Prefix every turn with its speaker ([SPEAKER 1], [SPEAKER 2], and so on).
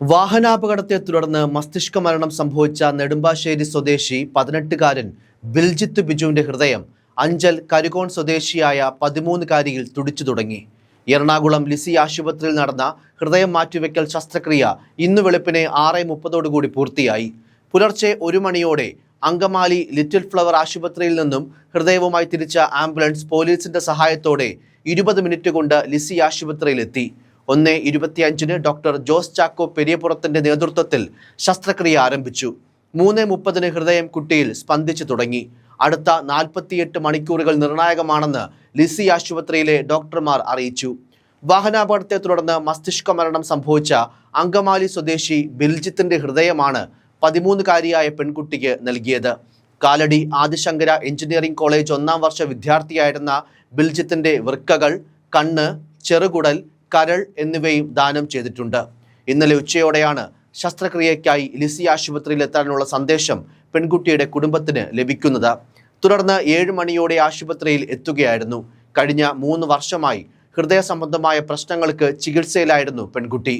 [SPEAKER 1] വാഹനാപകടത്തെ തുടർന്ന് മസ്തിഷ്ക മരണം സംഭവിച്ച നെടുമ്പാശ്ശേരി സ്വദേശി 18-കാരൻ ബിൽജിത്ത് ബിജുവിന്റെ ഹൃദയം അഞ്ചൽ കരുകോൺ സ്വദേശിയായ 13-കാരിയിൽ തുടിച്ചു തുടങ്ങി. എറണാകുളം ലിസി ആശുപത്രിയിൽ നടന്ന ഹൃദയം മാറ്റിവെക്കൽ ശസ്ത്രക്രിയ ഇന്ന് വെളുപ്പിനെ 6:30 പൂർത്തിയായി. പുലർച്ചെ 1 മണിയോടെ അങ്കമാലി ലിറ്റിൽ ഫ്ലവർ ആശുപത്രിയിൽ നിന്നും ഹൃദയവുമായി തിരിച്ച ആംബുലൻസ് പോലീസിന്റെ സഹായത്തോടെ 20 മിനിറ്റ് കൊണ്ട് ലിസി ആശുപത്രിയിലെത്തി. 1:25 ഡോക്ടർ ജോസ് ചാക്കോ പെരിയപുറത്തിന്റെ നേതൃത്വത്തിൽ ശസ്ത്രക്രിയ ആരംഭിച്ചു. 3:30 ഹൃദയം കുട്ടിയിൽ സ്പന്ദിച്ചു തുടങ്ങി. അടുത്ത 48 മണിക്കൂറുകൾ നിർണായകമാണെന്ന് ലിസി ആശുപത്രിയിലെ ഡോക്ടർമാർ അറിയിച്ചു. വാഹനാപകടത്തെ തുടർന്ന് മസ്തിഷ്ക മരണം സംഭവിച്ച അങ്കമാലി സ്വദേശി ബിൽജിത്തിന്റെ ഹൃദയമാണ് 13-കാരിയായ പെൺകുട്ടിക്ക് നൽകിയത്. കാലടി ആദിശങ്കര എഞ്ചിനീയറിംഗ് കോളേജ് 1-ാം വർഷ വിദ്യാർത്ഥിയായിരുന്ന ബിൽജിത്തിന്റെ വൃക്കകൾ, കണ്ണ്, ചെറുകുടൽ, കരൾ എന്നിവയും ദാനം ചെയ്തിട്ടുണ്ട്. ഇന്നലെ ഉച്ചയോടെയാണ് ശസ്ത്രക്രിയയ്ക്കായി ലിസി ആശുപത്രിയിൽ എത്താനുള്ള സന്ദേശം പെൺകുട്ടിയുടെ കുടുംബത്തിന് ലഭിക്കുന്നത്. തുടർന്ന് 7 മണിയോടെ ആശുപത്രിയിൽ എത്തുകയായിരുന്നു. കഴിഞ്ഞ 3 വർഷമായി ഹൃദയ സംബന്ധമായ പ്രശ്നങ്ങൾക്ക് ചികിത്സയിലായിരുന്നു പെൺകുട്ടി.